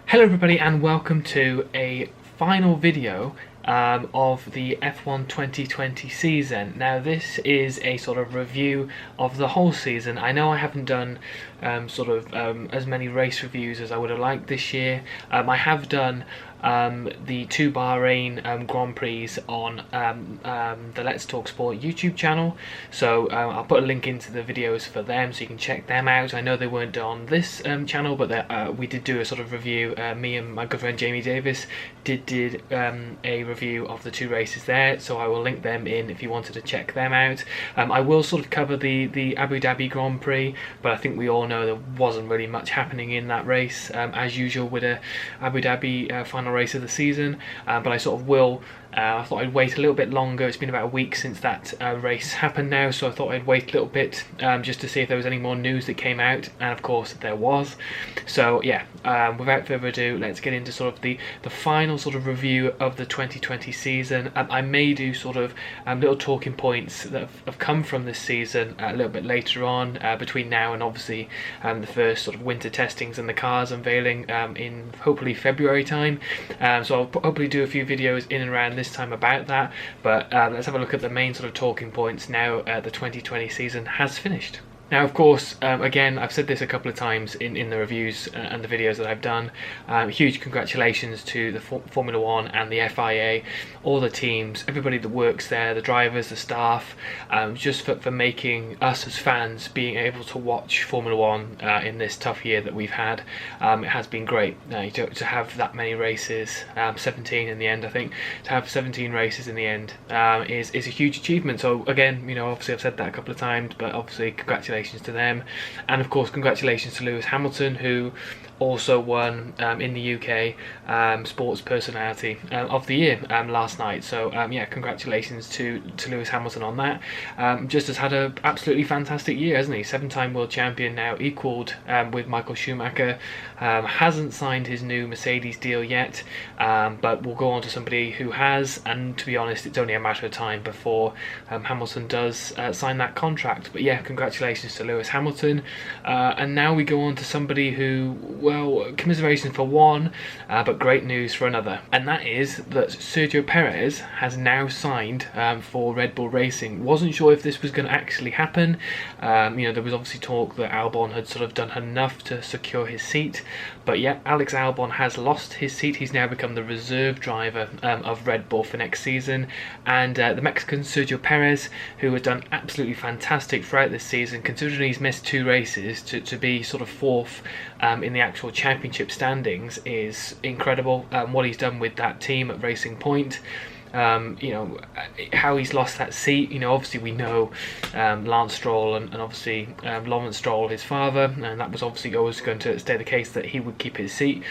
Hello everybody and welcome to a final video of the F1 2020 season. Now this is a sort of review of the whole season. I know I haven't done as many race reviews as I would have liked this year. I have done the two Bahrain Grand Prix on the Let's Talk Sport YouTube channel, so I'll put a link into the videos for them so you can check them out. I know they weren't on this channel, but we did do a sort of review. Me and my good friend Jamie Davis did a review of the two races there, so I will link them in if you wanted to check them out. I will sort of cover the Abu Dhabi Grand Prix, but I think we all know there wasn't really much happening in that race, as usual with a Abu Dhabi final race of the season, but I sort of will. I thought I'd wait a little bit longer. It's been about a week since that race happened now, so I thought I'd wait a little bit just to see if there was any more news that came out, and of course there was. So yeah, without further ado, let's get into sort of the final sort of review of the 2020 season. I may do sort of little talking points that have come from this season a little bit later on, between now and obviously the first sort of winter testings and the cars unveiling in hopefully February time. So I'll hopefully do a few videos in and around this time about that, but let's have a look at the main sort of talking points now the 2020 season has finished. Now, of course, again, I've said this a couple of times in the reviews and the videos that I've done. Huge congratulations to the Formula One and the FIA, all the teams, everybody that works there, the drivers, the staff, just for making us as fans being able to watch Formula One in this tough year that we've had. It has been great to have that many races, 17 in the end, I think. To have 17 races in the end is a huge achievement. So again, obviously I've said that a couple of times, but obviously congratulations to them, and of course congratulations to Lewis Hamilton, who also won in the UK Sports Personality of the Year last night. So yeah, congratulations to Lewis Hamilton on that. Just has had a absolutely fantastic year, hasn't he? 7-time world champion now, equalled with Michael Schumacher. Hasn't signed his new Mercedes deal yet, but we'll go on to somebody who has, and to be honest, it's only a matter of time before Hamilton does sign that contract. But yeah, congratulations to Lewis Hamilton. And now we go on to somebody who, well, commiseration for one, but great news for another, and that is that Sergio Perez has now signed for Red Bull Racing. Wasn't sure if this was going to actually happen. There was obviously talk that Albon had sort of done enough to secure his seat, but yeah, Alex Albon has lost his seat. He's now become the reserve driver of Red Bull for next season, and the Mexican Sergio Perez, who has done absolutely fantastic throughout this season, considering he's missed 2 races, to be sort of 4th in the actual championship standings is incredible. What he's done with that team at Racing Point, how he's lost that seat. Obviously we know Lance Stroll and obviously Lawrence Stroll, his father, and that was obviously always going to stay the case that he would keep his seat.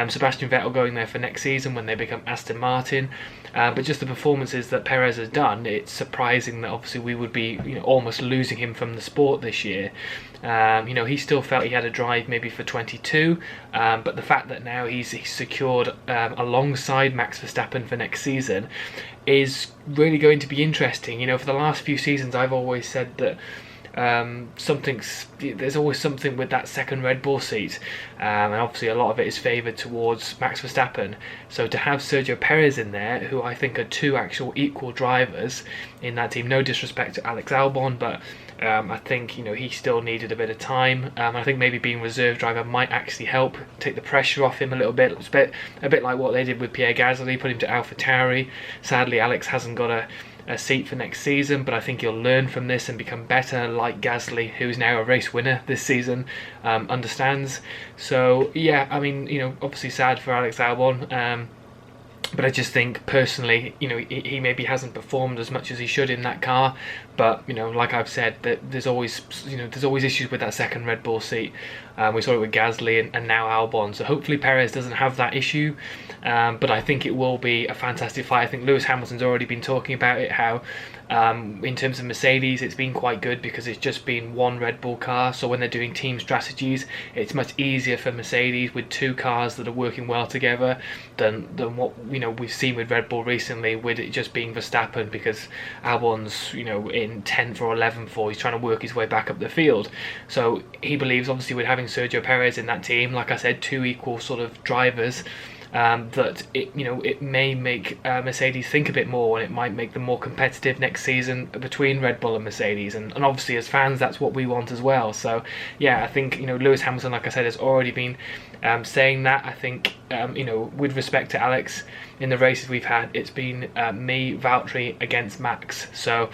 Sebastian Vettel going there for next season when they become Aston Martin. But just the performances that Perez has done, it's surprising that obviously we would be almost losing him from the sport this year. He still felt he had a drive maybe for 22, but the fact that now he's secured alongside Max Verstappen for next season is really going to be interesting. For the last few seasons I've always said that there's always something with that second Red Bull seat, and obviously a lot of it is favoured towards Max Verstappen. So to have Sergio Perez in there, who I think are 2 actual equal drivers in that team, no disrespect to Alex Albon, but I think he still needed a bit of time. I think maybe being reserve driver might actually help take the pressure off him a little bit. It's a bit like what they did with Pierre Gasly, put him to AlphaTauri. Sadly, Alex hasn't got a seat for next season, but I think he'll learn from this and become better, like Gasly, who's now a race winner this season, understands. So yeah, I mean, obviously sad for Alex Albon, but I just think personally, he maybe hasn't performed as much as he should in that car. But like I've said, that there's always issues with that second Red Bull seat. We saw it with Gasly and now Albon. So hopefully Perez doesn't have that issue. But I think it will be a fantastic fight. I think Lewis Hamilton's already been talking about it, how In terms of Mercedes, it's been quite good because it's just been one Red Bull car, so when they're doing team strategies, it's much easier for Mercedes with two cars that are working well together than what we've seen with Red Bull recently, with it just being Verstappen, because Albon's in 10th or 11th, or he's trying to work his way back up the field. So he believes, obviously, with having Sergio Perez in that team, like I said, two equal sort of drivers, that it may make Mercedes think a bit more, and it might make them more competitive next season between Red Bull and Mercedes, and obviously as fans that's what we want as well. So yeah, I think Lewis Hamilton, like I said, has already been saying that. I think with respect to Alex, in the races we've had, it's been me, Valtteri against Max. So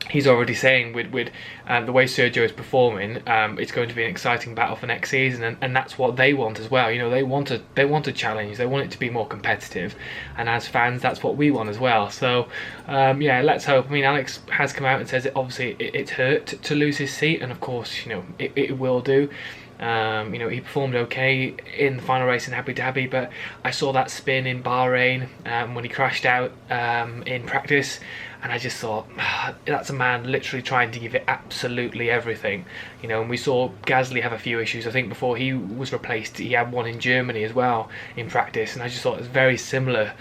he's already saying with the way Sergio is performing, it's going to be an exciting battle for next season, and that's what they want as well. They want a challenge, they want it to be more competitive, and as fans, that's what we want as well. So yeah, let's hope. I mean, Alex has come out and says it's hurt to lose his seat, and of course it will do. He performed okay in the final race in Abu Dhabi, but I saw that spin in Bahrain when he crashed out in practice, and I just thought, that's a man literally trying to give it absolutely everything. And we saw Gasly have a few issues. I think before he was replaced, he had one in Germany as well in practice, and I just thought it was very similar,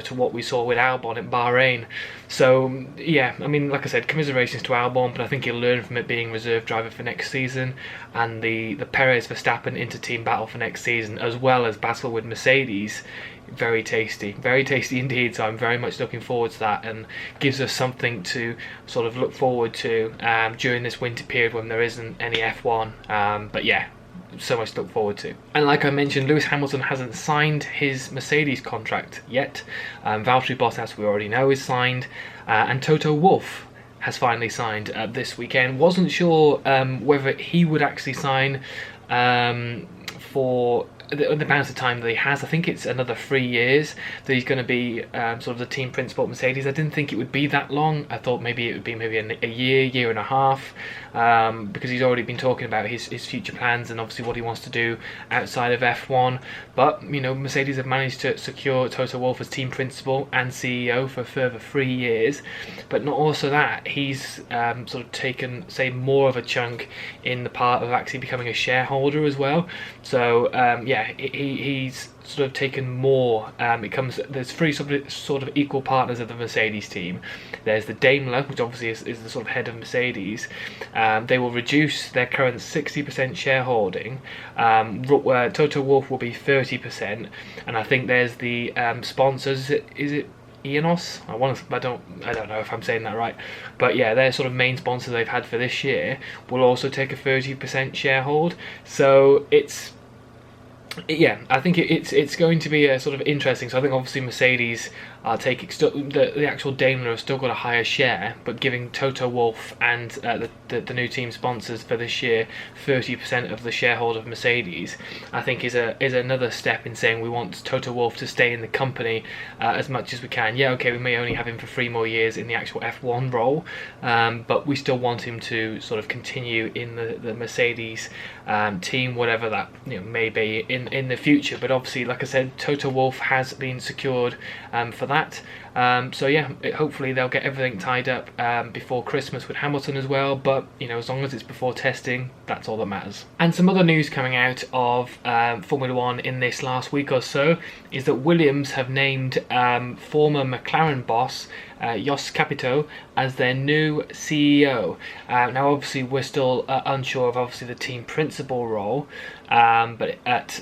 to what we saw with Albon at Bahrain. So yeah, I mean, like I said, commiserations to Albon, but I think he'll learn from it being reserve driver for next season, and the Perez Verstappen inter-team battle for next season, as well as battle with Mercedes. Very tasty indeed. So I'm very much looking forward to that, and gives us something to sort of look forward to during this winter period when there isn't any F1. But yeah, so much to look forward to. And like I mentioned, Lewis Hamilton hasn't signed his Mercedes contract yet. Valtteri Bottas, we already know, is signed, and Toto Wolff has finally signed this weekend. Wasn't sure whether he would actually sign for the amount of time that he has. I think it's another 3 years that he's going to be sort of the team principal at Mercedes. I didn't think it would be that long. I thought maybe it would be maybe a year and a half, because he's already been talking about his future plans and obviously what he wants to do outside of F1. But Mercedes have managed to secure Toto Wolff as team principal and CEO for a further 3 years. But not also that, he's sort of taken, say, more of a chunk in the part of actually becoming a shareholder as well. So yeah, he's sort of taken more. There's three sort of equal partners of the Mercedes team. There's the Daimler, which obviously is the sort of head of Mercedes. They will reduce their current 60% shareholding. Toto Wolff will be 30%, and I think there's the sponsors. Is it Enos? I don't know if I'm saying that right, but yeah, their sort of main sponsor they've had for this year will also take a 30% sharehold. So yeah, I think it's going to be a sort of interesting. So I think obviously Mercedes are taking the actual Daimler have still got a higher share, but giving Toto Wolff and the new team sponsors for this year 30% of the shareholder of Mercedes, I think is another step in saying we want Toto Wolff to stay in the company as much as we can. Yeah, okay, we may only have him for 3 more years in the actual F1 role, but we still want him to sort of continue in the Mercedes team, whatever that may be in the future. But obviously, like I said, Toto Wolff has been secured for that. So yeah, hopefully they'll get everything tied up before Christmas with Hamilton as well, but as long as it's before testing, that's all that matters. And some other news coming out of Formula 1 in this last week or so is that Williams have named former McLaren boss Jos Capito as their new CEO. Now obviously we're still unsure of obviously the team principal role, but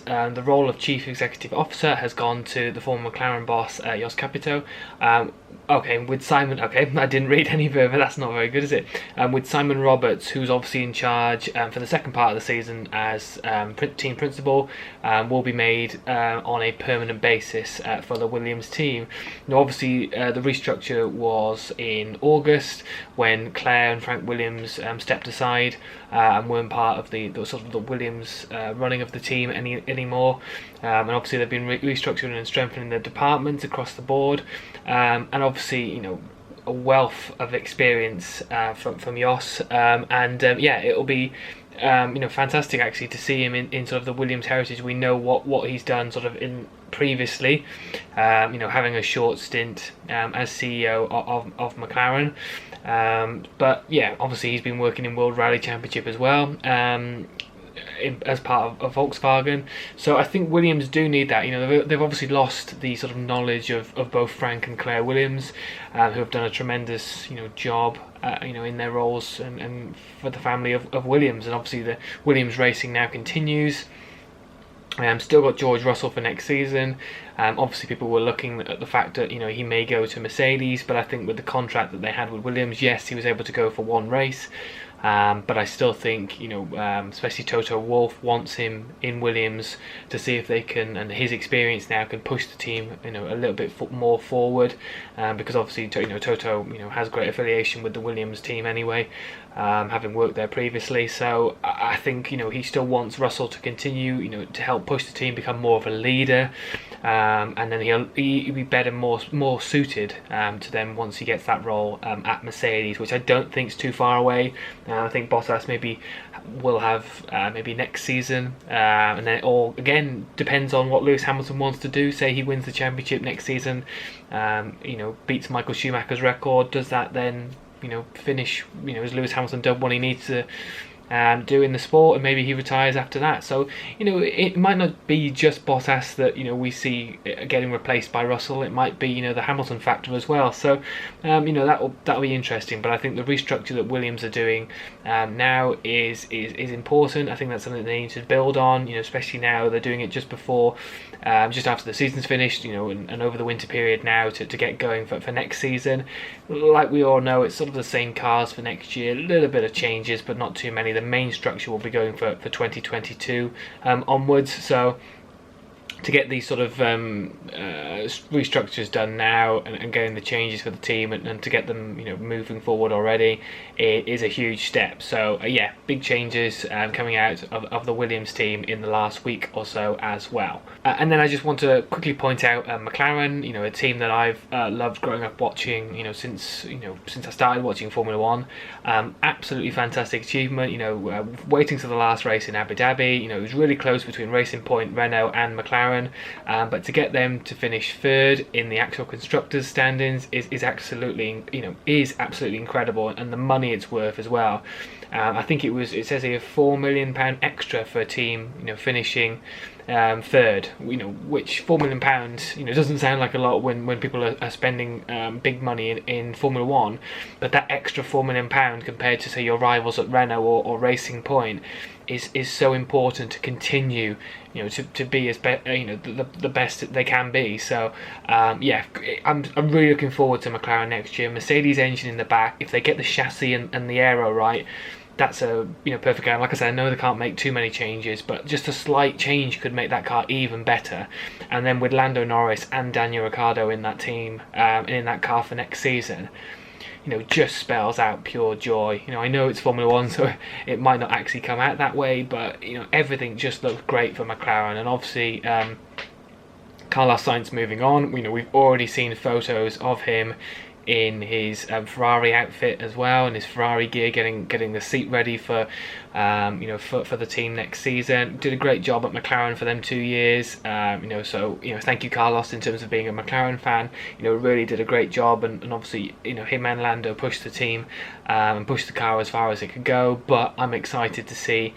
the role of chief executive officer has gone to the former McLaren boss Jos Capito. Okay, with Simon, okay, I didn't read any further, that's not very good, is it? With Simon Roberts, who's obviously in charge for the second part of the season as team principal, will be made on a permanent basis for the Williams team. Now obviously the restructure was in August when Claire and Frank Williams stepped aside and weren't part of the sort of the Williams running of the team anymore. And obviously they've been restructuring and strengthening the departments across the board, and obviously a wealth of experience from Jos, and yeah, it'll be fantastic actually to see him in sort of the Williams heritage. We know what he's done sort of in previously, having a short stint as CEO of McLaren. But yeah, obviously he's been working in World Rally Championship as well. As part of Volkswagen, so I think Williams do need that. They've obviously lost the sort of knowledge of both Frank and Claire Williams, who have done a tremendous job in their roles and for the family of Williams. And obviously the Williams racing now continues. Still got George Russell for next season. Obviously people were looking at the fact that he may go to Mercedes, but I think with the contract that they had with Williams, yes, he was able to go for one race. But I still think, especially Toto Wolff wants him in Williams to see if they can, and his experience now can push the team, a little bit more forward. Because obviously, Toto, has great affiliation with the Williams team anyway, having worked there previously. So I think, he still wants Russell to continue, to help push the team, become more of a leader. And then he'll be better, more suited to them once he gets that role at Mercedes, which I don't think is too far away. I think Bottas maybe will have maybe next season, and then it all again depends on what Lewis Hamilton wants to do. Say he wins the championship next season, beats Michael Schumacher's record. Does that then finish? Has Lewis Hamilton done what he needs to do in the sport, and maybe he retires after that? So it might not be just Bottas that we see getting replaced by Russell. It might be the Hamilton factor as well. So that'll be interesting. But I think the restructure that Williams are doing now is important. I think that's something they need to build on. Especially now they're doing it just before, just after the season's finished. And over the winter period now to get going for next season. Like we all know, it's sort of the same cars for next year. A little bit of changes, but not too many. The main structure will be going for 2022 onwards. So to get these sort of restructures done now and getting the changes for the team and to get them moving forward already, it is a huge step. So yeah, big changes coming out of the Williams team in the last week or so as well. And then I just want to quickly point out McLaren, a team that I've loved growing up watching, since I started watching Formula One. Absolutely fantastic achievement. Waiting to the last race in Abu Dhabi. It was really close between Racing Point, Renault, and McLaren. But to get them to finish third in the actual constructors standings is absolutely incredible, and the money it's worth as well. I think it says here £4 million extra for a team finishing third, which £4 million doesn't sound like a lot when people are spending big money in Formula One, but that extra £4 million compared to say your rivals at Renault or Racing Point is so important to continue to be as the best that they can be. So I'm really looking forward to McLaren next year. Mercedes engine in the back, if they get the chassis and the aero right, that's a perfect car. Like I said, I know they can't make too many changes, but just a slight change could make that car even better. And then with Lando Norris and Daniel Ricciardo in that team and in that car for next season, just spells out pure joy. I know it's Formula One, so it might not actually come out that way, but everything just looks great for McLaren. And obviously Carlos Sainz moving on. We've already seen photos of him in his Ferrari outfit as well, and his Ferrari gear, getting the seat ready for for the team next season. Did a great job at McLaren for them 2 years. So thank you, Carlos, in terms of being a McLaren fan. Really did a great job, and obviously him and Lando pushed the team and pushed the car as far as it could go. But I'm excited to see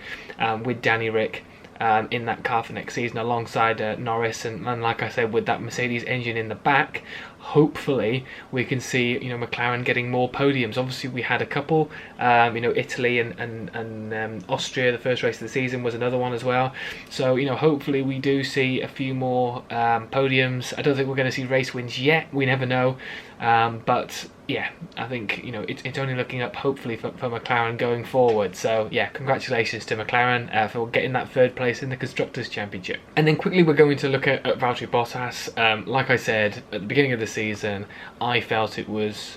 with Danny Rick in that car for next season alongside Norris, and like I said, with that Mercedes engine in the back, hopefully we can see McLaren getting more podiums. Obviously we had a couple, Italy and Austria, the first race of the season, was another one as well. So hopefully we do see a few more podiums. I don't think we're going to see race wins yet, we never know, but yeah, I think it's only looking up hopefully for McLaren going forward. So yeah, congratulations to McLaren for getting that third place in the Constructors' Championship. And then quickly we're going to look at Valtteri Bottas. Like I said at the beginning of the season, I felt it was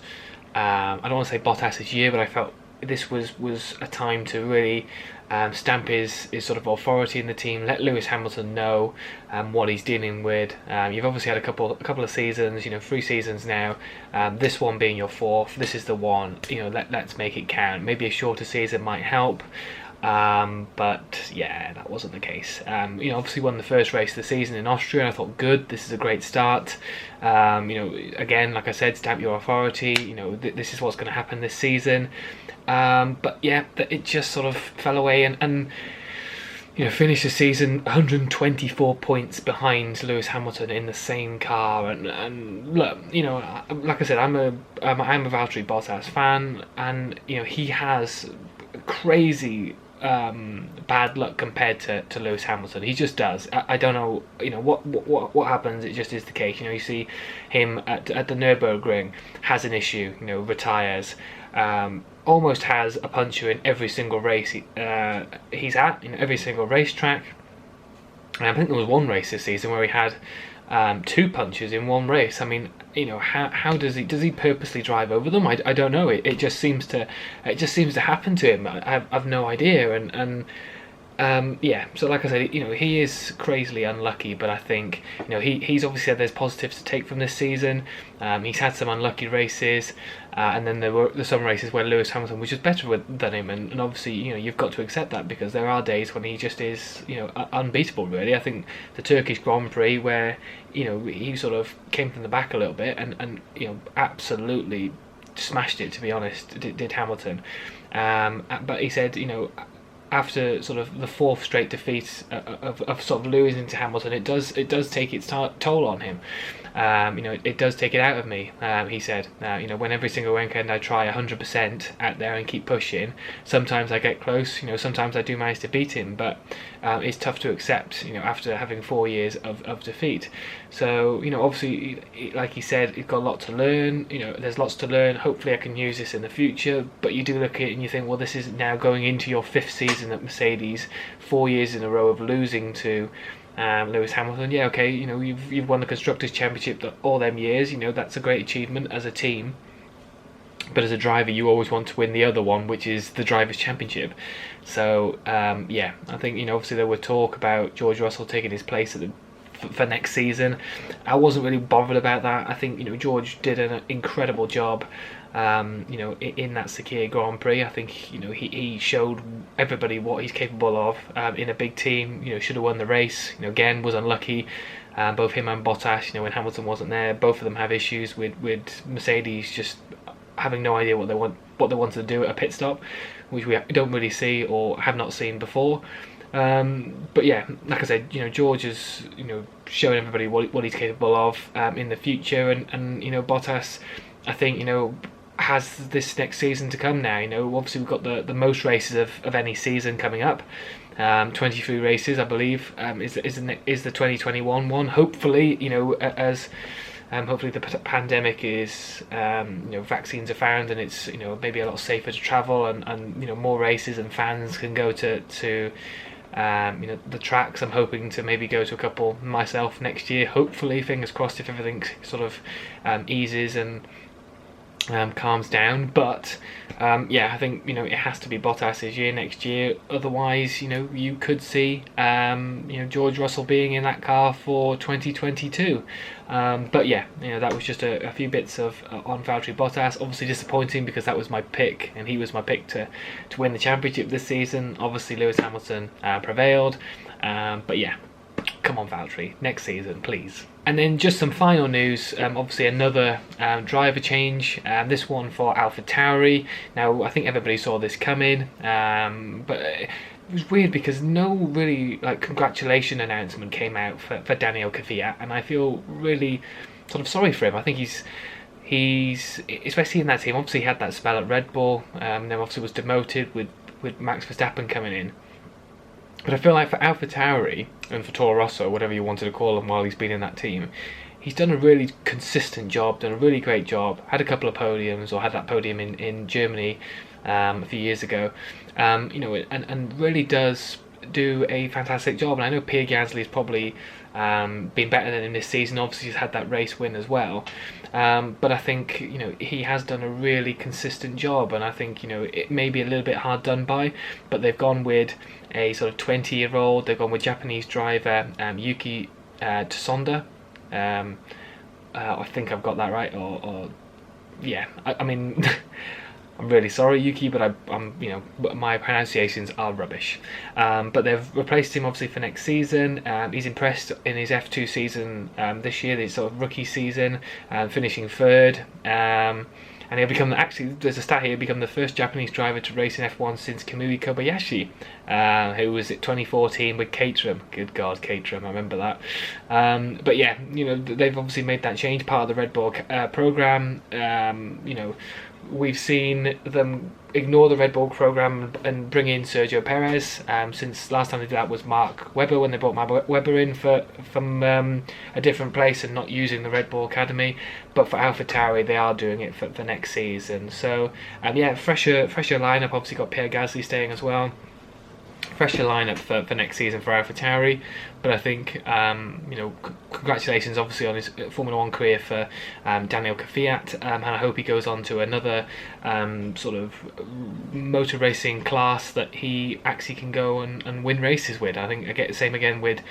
I don't want to say Bottas' year, but I felt this was a time to really stamp his sort of authority in the team, let Lewis Hamilton know what he's dealing with. You've obviously had a couple of seasons, 3 seasons now, this one being your 4th. This is the one, let's make it count. Maybe a shorter season might help, But yeah, that wasn't the case. Obviously won the first race of the season in Austria, and I thought, good, this is a great start. Again, like I said, stamp your authority. This is what's going to happen this season. But yeah, it just sort of fell away, and finished the season 124 points behind Lewis Hamilton in the same car. And look, like I said, I'm a Valtteri Bottas fan, and he has crazy bad luck compared to Lewis Hamilton. He just does. I don't know, what happens. It just is the case. You see him at the Nürburgring, has an issue. Retires. Almost has a puncher in every single race he's at, every single racetrack. And I think there was one race this season where he had 2 punches in one race. I mean, how does he purposely drive over them? I don't know. It just seems to happen to him. I've no idea. Yeah, so like I said, he is crazily unlucky, but I think he's obviously said there's positives to take from this season. He's had some unlucky races, and then there's some races where Lewis Hamilton was just better than him, and obviously you've got to accept that, because there are days when he just is unbeatable, really. I think the Turkish Grand Prix, where he sort of came from the back a little bit and absolutely smashed it, to be honest, did Hamilton. But he said after sort of the 4th straight defeat of sort of losing to Hamilton, it does take its toll on him. It does take it out of me. He said, when every single weekend I try 100% out there and keep pushing, sometimes I get close. Sometimes I do manage to beat him, but it's tough to accept. After having 4 years of defeat. So obviously, like he said, he's got a lot to learn. There's lots to learn. Hopefully, I can use this in the future. But you do look at it and you think, well, this is now going into your 5th season at Mercedes, 4 years in a row of losing to Lewis Hamilton. Yeah, okay, you've won the Constructors' Championship all them years. That's a great achievement as a team. But as a driver, you always want to win the other one, which is the Drivers' Championship. So yeah, I think obviously there were talk about George Russell taking his place for next season. I wasn't really bothered about that. I think George did an incredible job. In that Sakir Grand Prix. I think he showed everybody what he's capable of in a big team. Should have won the race. Again, was unlucky. Both him and Bottas. When Hamilton wasn't there, both of them have issues with Mercedes just having no idea what they want to do at a pit stop, which we don't really see or have not seen before. But yeah, like I said, George is showing everybody what he's capable of in the future, and Bottas, I think has this next season to come now. Obviously we've got the most races of any season coming up. 23 races, I believe, is the 2021 one. Hopefully, as hopefully the pandemic is, vaccines are found, and it's maybe a lot safer to travel, and more races, and fans can go to the tracks. I'm hoping to maybe go to a couple myself next year. Hopefully, fingers crossed, if everything sort of eases and calms down. But yeah, I think it has to be Bottas's year next year. Otherwise, you could see George Russell being in that car for 2022. But yeah, that was just a few bits of on Valtteri Bottas. Obviously disappointing, because that was my pick, and he was my pick to win the championship this season. Obviously Lewis Hamilton prevailed, but yeah, come on Valtteri, next season please. And then just some final news, obviously another driver change, this one for AlphaTauri. Now I think everybody saw this coming, but it was weird because no really congratulation announcement came out for Daniel Kvyat, and I feel really sort of sorry for him. I think he's especially in that team. Obviously he had that spell at Red Bull, then obviously was demoted with Max Verstappen coming in. But I feel like for AlphaTauri and for Toro Rosso, whatever you wanted to call him while he's been in that team, he's done a really consistent job, done a really great job, had a couple of podiums, or had that podium in Germany a few years ago, and really does do a fantastic job. And I know Pierre Gasly's probably been better than him this season. Obviously he's had that race win as well, but I think he has done a really consistent job, and I think it may be a little bit hard done by, but they've gone with a sort of 20-year-old. They've gone with Japanese driver Yuki Tsunoda. I think I've got that right, or yeah, I mean I'm really sorry, Yuki, but I'm my pronunciations are rubbish. But they've replaced him obviously for next season. He's impressed in his F2 season this year, this sort of rookie season, finishing third. And he'll become, actually, there's a stat here, he'll become the first Japanese driver to race in F1 since Kamui Kobayashi, who was at 2014 with Caterham. Good God, Caterham, I remember that. But yeah, they've obviously made that change, part of the Red Bull program. We've seen them ignore the Red Bull program and bring in Sergio Perez. Since last time they did that was Mark Webber, when they brought Mark Webber in from a different place and not using the Red Bull Academy. But for AlphaTauri, they are doing it for next season. So yeah, fresher lineup. Obviously got Pierre Gasly staying as well. Fresher lineup for next season for AlphaTauri. But I think, congratulations obviously on his Formula 1 career for Daniel Kvyat, and I hope he goes on to another sort of motor racing class that he actually can go and win races with. I think I get the same again with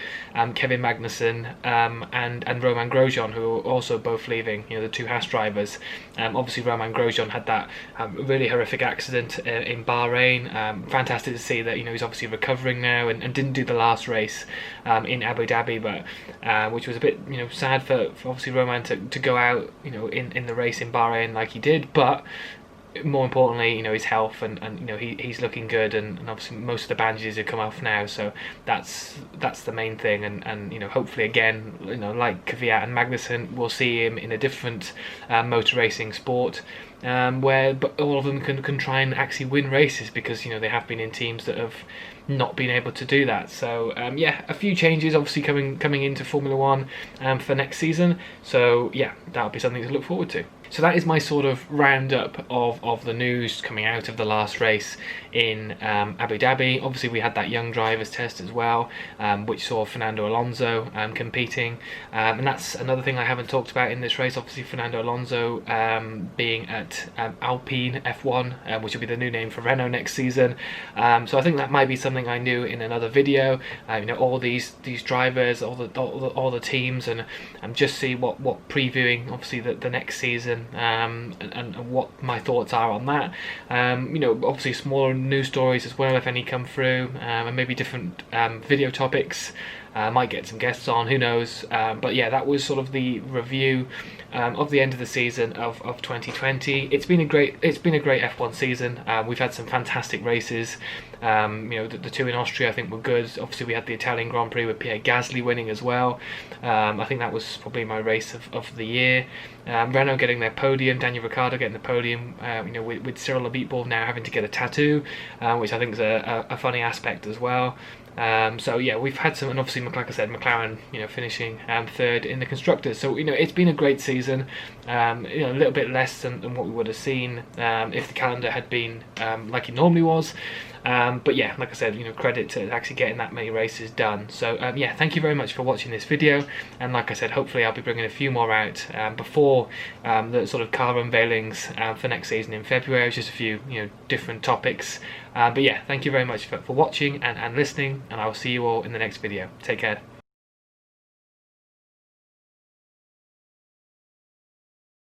Kevin Magnussen and Romain Grosjean, who are also both leaving, the two Haas drivers. Obviously Romain Grosjean had that really horrific accident in Bahrain. Fantastic to see that he's obviously recovering now and didn't do the last race in Abu Dhabi, but which was a bit sad for obviously Romain to go out in the race in Bahrain like he did. But more importantly, his health and he's looking good, and obviously most of the bandages have come off now, so that's the main thing, and hopefully again, like Kvyat and Magnussen, we'll see him in a different motor racing sport, where all of them can try and actually win races, because they have been in teams that have not been able to do that. So yeah, a few changes obviously coming into Formula 1 for next season, so yeah, that'll be something to look forward to. So that is my sort of roundup of the news coming out of the last race in Abu Dhabi. Obviously we had that young drivers test as well, which saw Fernando Alonso competing, and that's another thing I haven't talked about in this race. Obviously Fernando Alonso being at Alpine F1, which will be the new name for Renault next season. So I think that might be something I knew in another video. All these drivers, all the teams, and just see what previewing obviously the next season, and what my thoughts are on that. Obviously smaller news stories as well, if any come through, and maybe different video topics. Might get some guests on, who knows. But yeah, that was sort of the review of the end of the season of 2020. It's been a great F1 season. We've had some fantastic races. The two in Austria I think were good. Obviously we had the Italian Grand Prix with Pierre Gasly winning as well. I think that was probably my race of the year. Renault getting their podium, Daniel Ricciardo getting the podium, with Cyril Abiteboul now having to get a tattoo, which I think is a funny aspect as well. So yeah, we've had some, and obviously like I said, McLaren finishing third in the constructors. So it's been a great season. A little bit less than what we would have seen if the calendar had been like it normally was. But yeah, like I said, credit to actually getting that many races done. So yeah, thank you very much for watching this video, and like I said, hopefully I'll be bringing a few more out before the sort of car unveilings for next season in February. Just a few different topics. But yeah, thank you very much for watching and listening, and I will see you all in the next video. Take care.